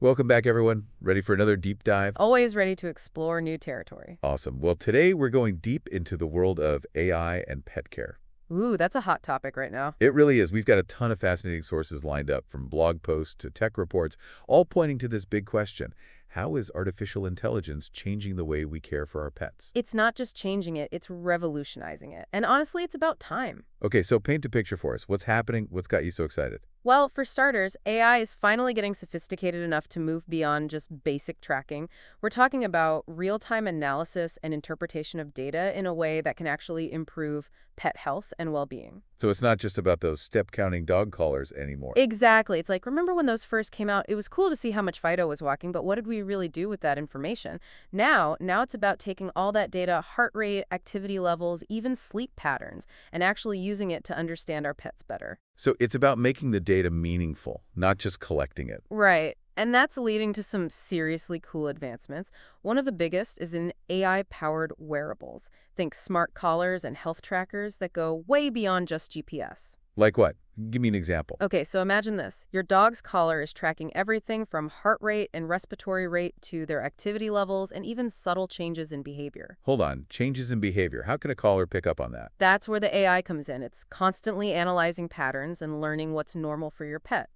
Welcome back, everyone. Ready for another deep dive? Always ready to explore new territory. Awesome. Well, today we're going deep into the world of AI and pet care. Ooh, that's a hot topic right now. It really is. We've got a ton of fascinating sources lined up, from blog posts to tech reports, all pointing to this big question. How is artificial intelligence changing the way we care for our pets? It's not just changing it, it's revolutionizing it. And honestly, it's about time. Okay, so paint a picture for us. What's happening? What's got you so excited? Well, for starters, AI is finally getting sophisticated enough to move beyond just basic tracking. We're talking about real-time analysis and interpretation of data in a way that can actually improve pet health and well-being. So it's not just about those step-counting dog collars anymore. Exactly. It's like, remember when those first came out? It was cool to see how much Fido was walking, but what did we really do with that information? Now it's about taking all that data, heart rate, activity levels, even sleep patterns, and actually using it to understand our pets better. So it's about making the data meaningful, not just collecting it. Right. And that's leading to some seriously cool advancements. One of the biggest is in AI-powered wearables. Think smart collars and health trackers that go way beyond just GPS. Like what? Give me an example. Okay, so imagine this. Your dog's collar is tracking everything from heart rate and respiratory rate to their activity levels and even subtle changes in behavior. Hold on. Changes in behavior. How can a caller pick up on that? That's where the AI comes in. It's constantly analyzing patterns and learning what's normal for your pet.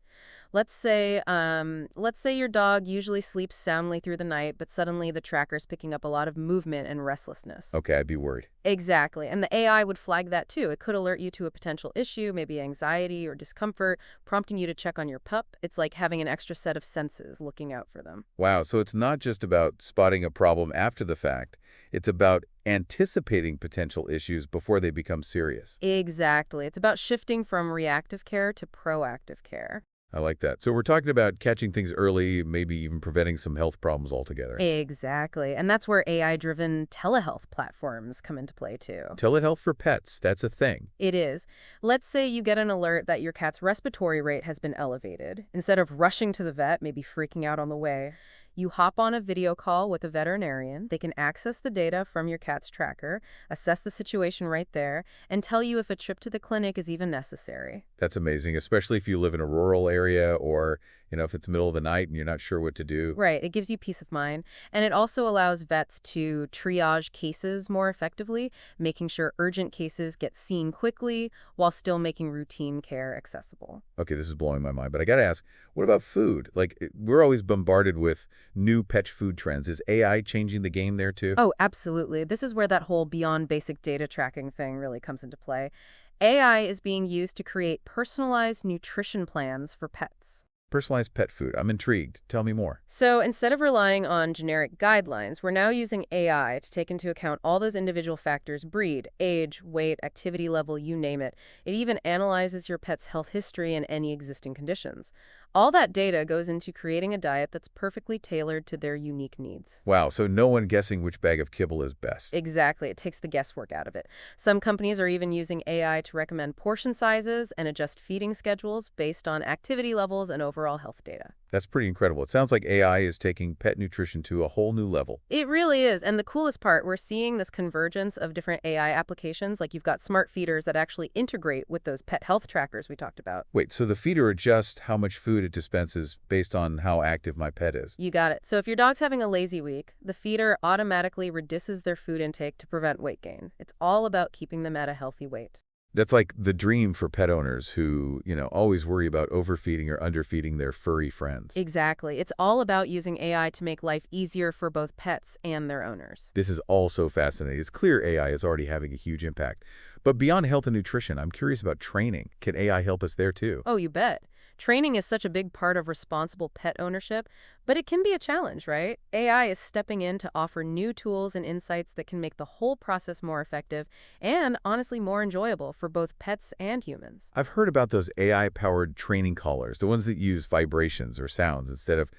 Let's say your dog usually sleeps soundly through the night, but suddenly the tracker's picking up a lot of movement and restlessness. Okay, I'd be worried. Exactly, and the AI would flag that too. It could alert you to a potential issue, maybe anxiety or discomfort, prompting you to check on your pup. It's like having an extra set of senses looking out for them. Wow, so it's not just about spotting a problem after the fact. It's about anticipating potential issues before they become serious. Exactly. It's about shifting from reactive care to proactive care. I like that. So we're talking about catching things early, maybe even preventing some health problems altogether. Exactly. And that's where AI-driven telehealth platforms come into play too. Telehealth for pets, that's a thing. It is. Let's say you get an alert that your cat's respiratory rate has been elevated. Instead of rushing to the vet, maybe freaking out on the way, you hop on a video call with a veterinarian. They can access the data from your cat's tracker, assess the situation right there, and tell you if a trip to the clinic is even necessary. That's amazing, especially if you live in a rural area or, if it's the middle of the night and you're not sure what to do. Right, it gives you peace of mind. And it also allows vets to triage cases more effectively, making sure urgent cases get seen quickly while still making routine care accessible. Okay, this is blowing my mind, but I got to ask, what about food? Like, we're always bombarded with new pet food trends. Is AI changing the game there too? Oh, absolutely. This is where that whole beyond basic data tracking thing really comes into play. AI is being used to create personalized nutrition plans for pets. Personalized pet food. I'm intrigued. Tell me more. So instead of relying on generic guidelines, we're now using AI to take into account all those individual factors: breed, age, weight, activity level, you name it. It even analyzes your pet's health history and any existing conditions. All that data goes into creating a diet that's perfectly tailored to their unique needs. Wow, so no one guessing which bag of kibble is best. Exactly. It takes the guesswork out of it. Some companies are even using AI to recommend portion sizes and adjust feeding schedules based on activity levels and overall health data. That's pretty incredible. It sounds like AI is taking pet nutrition to a whole new level. It really is. And the coolest part, we're seeing this convergence of different AI applications. Like you've got smart feeders that actually integrate with those pet health trackers we talked about. Wait, so the feeder adjusts how much food it dispenses based on how active my pet is? You got it. So if your dog's having a lazy week, the feeder automatically reduces their food intake to prevent weight gain. It's all about keeping them at a healthy weight. That's like the dream for pet owners who, always worry about overfeeding or underfeeding their furry friends. Exactly. It's all about using AI to make life easier for both pets and their owners. This is all so fascinating. It's clear AI is already having a huge impact. But beyond health and nutrition, I'm curious about training. Can AI help us there too? Oh, you bet. Training is such a big part of responsible pet ownership, but it can be a challenge, right? AI is stepping in to offer new tools and insights that can make the whole process more effective and, honestly, more enjoyable for both pets and humans. I've heard about those AI-powered training collars, the ones that use vibrations or sounds instead of,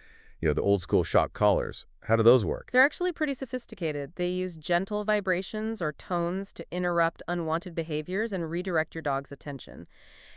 the old school shock collars. How do those work? They're actually pretty sophisticated. They use gentle vibrations or tones to interrupt unwanted behaviors and redirect your dog's attention.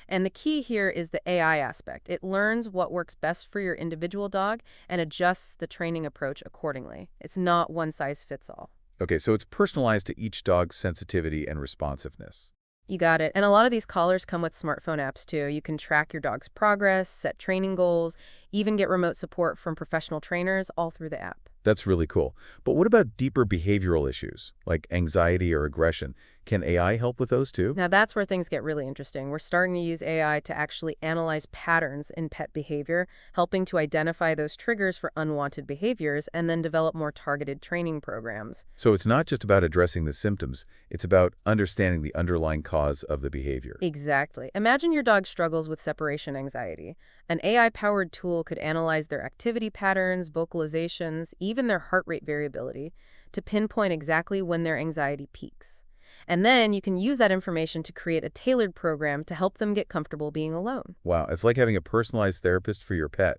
And the key here is the AI aspect. It learns what works best for your individual dog and adjusts the training approach accordingly. It's not one size fits all. Okay, so it's personalized to each dog's sensitivity and responsiveness. You got it. And a lot of these collars come with smartphone apps too. You can track your dog's progress, set training goals, even get remote support from professional trainers all through the app. That's really cool. But what about deeper behavioral issues, like anxiety or aggression? Can AI help with those too? Now that's where things get really interesting. We're starting to use AI to actually analyze patterns in pet behavior, helping to identify those triggers for unwanted behaviors and then develop more targeted training programs. So it's not just about addressing the symptoms, it's about understanding the underlying cause of the behavior. Exactly. Imagine your dog struggles with separation anxiety. An AI-powered tool could analyze their activity patterns, vocalizations, even their heart rate variability to pinpoint exactly when their anxiety peaks. And then you can use that information to create a tailored program to help them get comfortable being alone. Wow, it's like having a personalized therapist for your pet.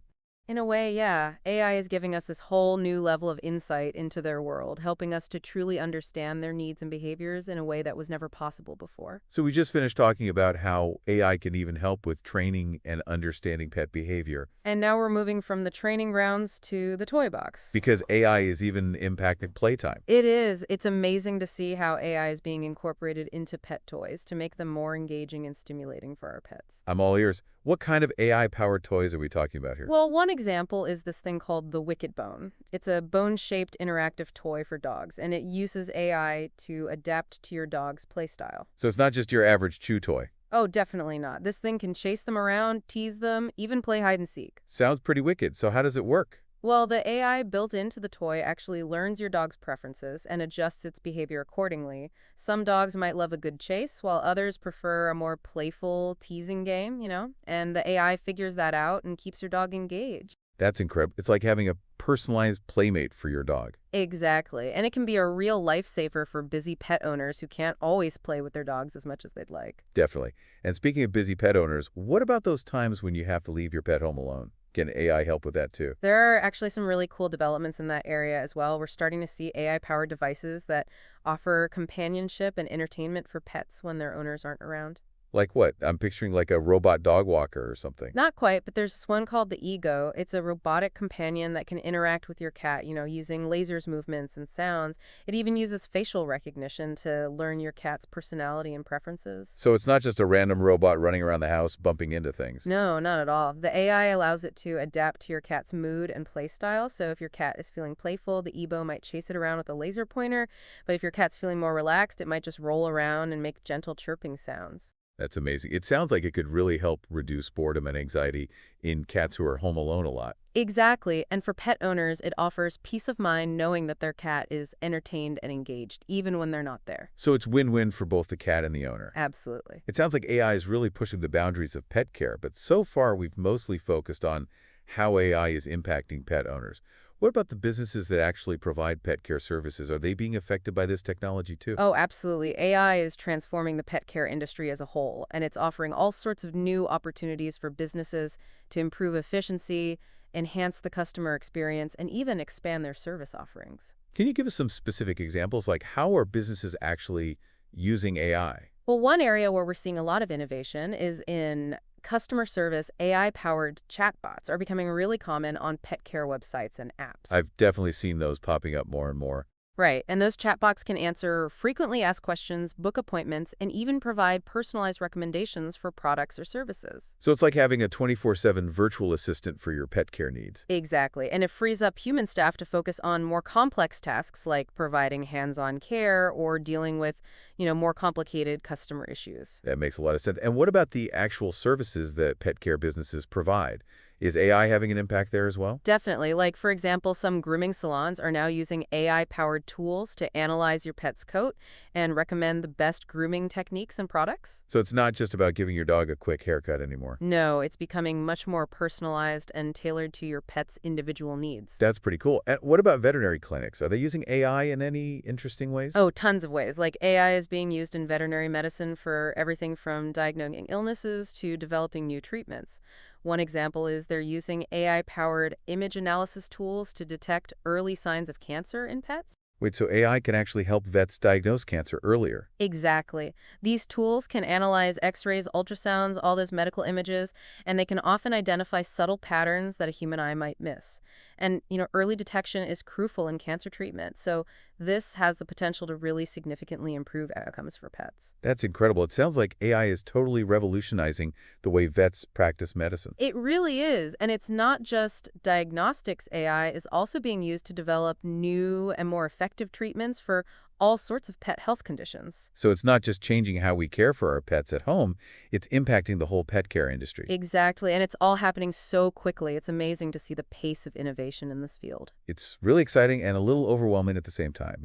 In a way, yeah, AI is giving us this whole new level of insight into their world, helping us to truly understand their needs and behaviors in a way that was never possible before. So we just finished talking about how AI can even help with training and understanding pet behavior And now we're moving from the training grounds to the toy box. because AI is even impacting playtime. It is. It's amazing to see how AI is being incorporated into pet toys to make them more engaging and stimulating for our pets. I'm all ears. What kind of AI-powered toys are we talking about here? Well, one example is this thing called the Wicked Bone. It's a bone-shaped interactive toy for dogs, and it uses AI to adapt to your dog's playstyle. So it's not just your average chew toy. Oh, definitely not. This thing can chase them around, tease them, even play hide and seek. Sounds pretty wicked. So how does it work? Well, the AI built into the toy actually learns your dog's preferences and adjusts its behavior accordingly. Some dogs might love a good chase, while others prefer a more playful, teasing game, and the AI figures that out and keeps your dog engaged. That's incredible. It's like having a personalized playmate for your dog. Exactly. And it can be a real lifesaver for busy pet owners who can't always play with their dogs as much as they'd like. Definitely. And speaking of busy pet owners, what about those times when you have to leave your pet home alone? Can AI help with that too? There are actually some really cool developments in that area as well. We're starting to see AI-powered devices that offer companionship and entertainment for pets when their owners aren't around. Like what? I'm picturing like a robot dog walker or something. Not quite, but there's this one called the Ego. It's a robotic companion that can interact with your cat, using lasers movements and sounds. It even uses facial recognition to learn your cat's personality and preferences. So it's not just a random robot running around the house bumping into things. No, not at all. The AI allows it to adapt to your cat's mood and play style. So if your cat is feeling playful, the Ebo might chase it around with a laser pointer. But if your cat's feeling more relaxed, it might just roll around and make gentle chirping sounds. That's amazing. It sounds like it could really help reduce boredom and anxiety in cats who are home alone a lot. Exactly. And for pet owners, it offers peace of mind knowing that their cat is entertained and engaged, even when they're not there. So it's win-win for both the cat and the owner. Absolutely. It sounds like AI is really pushing the boundaries of pet care, but so far we've mostly focused on how AI is impacting pet owners. What about the businesses that actually provide pet care services? Are they being affected by this technology too? Oh, absolutely. AI is transforming the pet care industry as a whole, and it's offering all sorts of new opportunities for businesses to improve efficiency, enhance the customer experience, and even expand their service offerings. Can you give us some specific examples, like how are businesses actually using AI? Well, one area where we're seeing a lot of innovation is in customer service. AI-powered chatbots are becoming really common on pet care websites and apps. I've definitely seen those popping up more and more. Right, and those chatbots can answer frequently asked questions, book appointments, and even provide personalized recommendations for products or services. So it's like having a 24/7 virtual assistant for your pet care needs. Exactly, and it frees up human staff to focus on more complex tasks like providing hands-on care or dealing with, more complicated customer issues. That makes a lot of sense. And what about the actual services that pet care businesses provide? Is AI having an impact there as well? Definitely. Like, for example, some grooming salons are now using AI-powered tools to analyze your pet's coat and recommend the best grooming techniques and products. So it's not just about giving your dog a quick haircut anymore. No, it's becoming much more personalized and tailored to your pet's individual needs. That's pretty cool. And what about veterinary clinics? Are they using AI in any interesting ways? Oh, tons of ways. Like AI is being used in veterinary medicine for everything from diagnosing illnesses to developing new treatments. One example is they're using AI-powered image analysis tools to detect early signs of cancer in pets. Wait, so AI can actually help vets diagnose cancer earlier? Exactly. These tools can analyze x-rays, ultrasounds, all those medical images, and they can often identify subtle patterns that a human eye might miss. And, early detection is crucial in cancer treatment. So this has the potential to really significantly improve outcomes for pets. That's incredible. It sounds like AI is totally revolutionizing the way vets practice medicine. It really is. And it's not just diagnostics. AI is also being used to develop new and more effective treatments for all sorts of pet health conditions. So it's not just changing how we care for our pets at home, it's impacting the whole pet care industry. Exactly. And it's all happening so quickly. It's amazing to see the pace of innovation in this field. It's really exciting and a little overwhelming at the same time.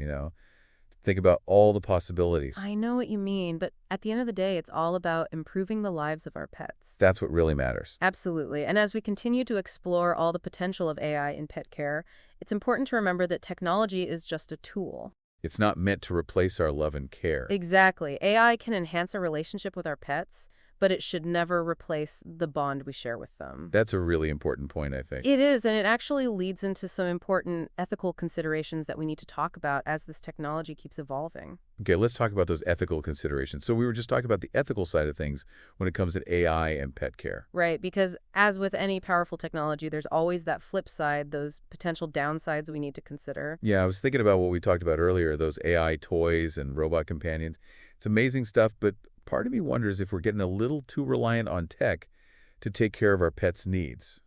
Think about all the possibilities. I know what you mean, but at the end of the day, it's all about improving the lives of our pets. That's what really matters. Absolutely. And as we continue to explore all the potential of AI in pet care, it's important to remember that technology is just a tool. It's not meant to replace our love and care. Exactly. AI can enhance our relationship with our pets, but it should never replace the bond we share with them. That's a really important point, I think. It is, and it actually leads into some important ethical considerations that we need to talk about as this technology keeps evolving. Okay, let's talk about those ethical considerations. So we were just talking about the ethical side of things when it comes to AI and pet care. Right, because as with any powerful technology, there's always that flip side, those potential downsides we need to consider. Yeah, I was thinking about what we talked about earlier, those AI toys and robot companions. It's amazing stuff, but part of me wonders if we're getting a little too reliant on tech to take care of our pets' needs.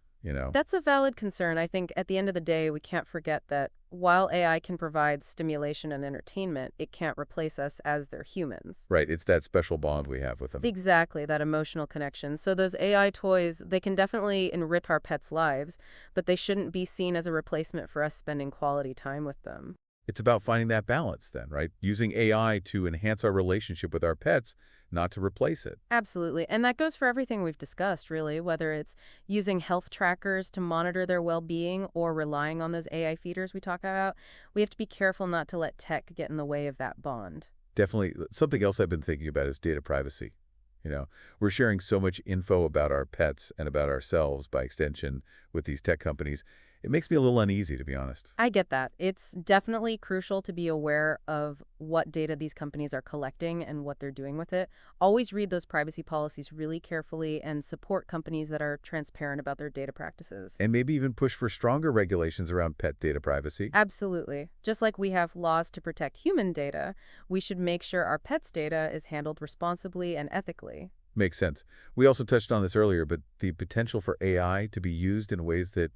That's a valid concern. I think at the end of the day, we can't forget that while AI can provide stimulation and entertainment, it can't replace us as their humans. Right, it's that special bond we have with them. Exactly, that emotional connection. So those AI toys, they can definitely enrich our pets' lives, but they shouldn't be seen as a replacement for us spending quality time with them. It's about finding that balance then, right? Using AI to enhance our relationship with our pets, not to replace it. Absolutely. And that goes for everything we've discussed, really, whether it's using health trackers to monitor their well-being or relying on those AI feeders we talk about. We have to be careful not to let tech get in the way of that bond. Definitely, something else I've been thinking about is data privacy. We're sharing so much info about our pets and about ourselves by extension with these tech companies. It makes me a little uneasy, to be honest. I get that. It's definitely crucial to be aware of what data these companies are collecting and what they're doing with it. Always read those privacy policies really carefully and support companies that are transparent about their data practices. And maybe even push for stronger regulations around pet data privacy. Absolutely. Just like we have laws to protect human data, we should make sure our pets' data is handled responsibly and ethically. Makes sense. We also touched on this earlier, but the potential for AI to be used in ways that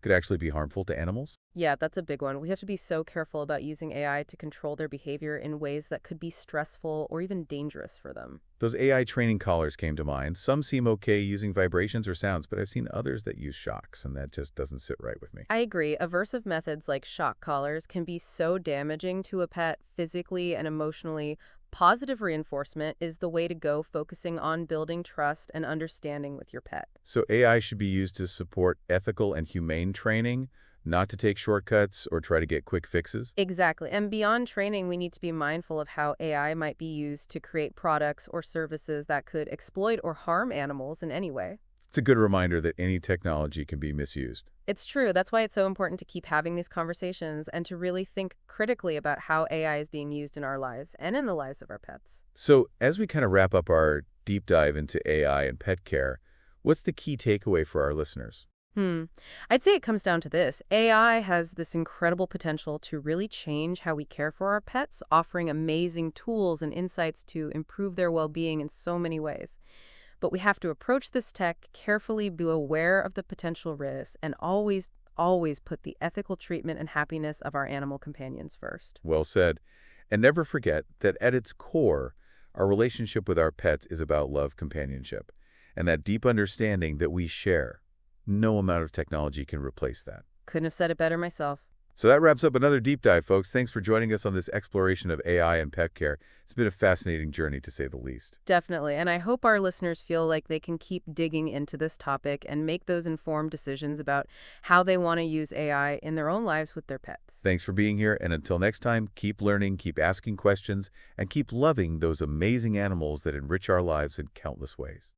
could actually be harmful to animals? Yeah, that's a big one. We have to be so careful about using AI to control their behavior in ways that could be stressful or even dangerous for them. Those AI training collars came to mind. Some seem okay using vibrations or sounds, but I've seen others that use shocks, and that just doesn't sit right with me. I agree. Aversive methods like shock collars can be so damaging to a pet physically and emotionally. Positive reinforcement is the way to go, focusing on building trust and understanding with your pet. So AI should be used to support ethical and humane training, not to take shortcuts or try to get quick fixes? Exactly. And beyond training, we need to be mindful of how AI might be used to create products or services that could exploit or harm animals in any way. It's a good reminder that any technology can be misused. It's true. That's why it's so important to keep having these conversations and to really think critically about how AI is being used in our lives and in the lives of our pets. So as we kind of wrap up our deep dive into AI and pet care, what's the key takeaway for our listeners? I'd say it comes down to this. AI has this incredible potential to really change how we care for our pets, offering amazing tools and insights to improve their well-being in so many ways. But we have to approach this tech carefully, be aware of the potential risks, and always put the ethical treatment and happiness of our animal companions first. Well said. And never forget that at its core, our relationship with our pets is about love, companionship, and that deep understanding that we share. No amount of technology can replace that. Couldn't have said it better myself. So that wraps up another deep dive, folks. Thanks for joining us on this exploration of AI and pet care. It's been a fascinating journey, to say the least. Definitely. And I hope our listeners feel like they can keep digging into this topic and make those informed decisions about how they want to use AI in their own lives with their pets. Thanks for being here, and until next time, keep learning, keep asking questions, and keep loving those amazing animals that enrich our lives in countless ways.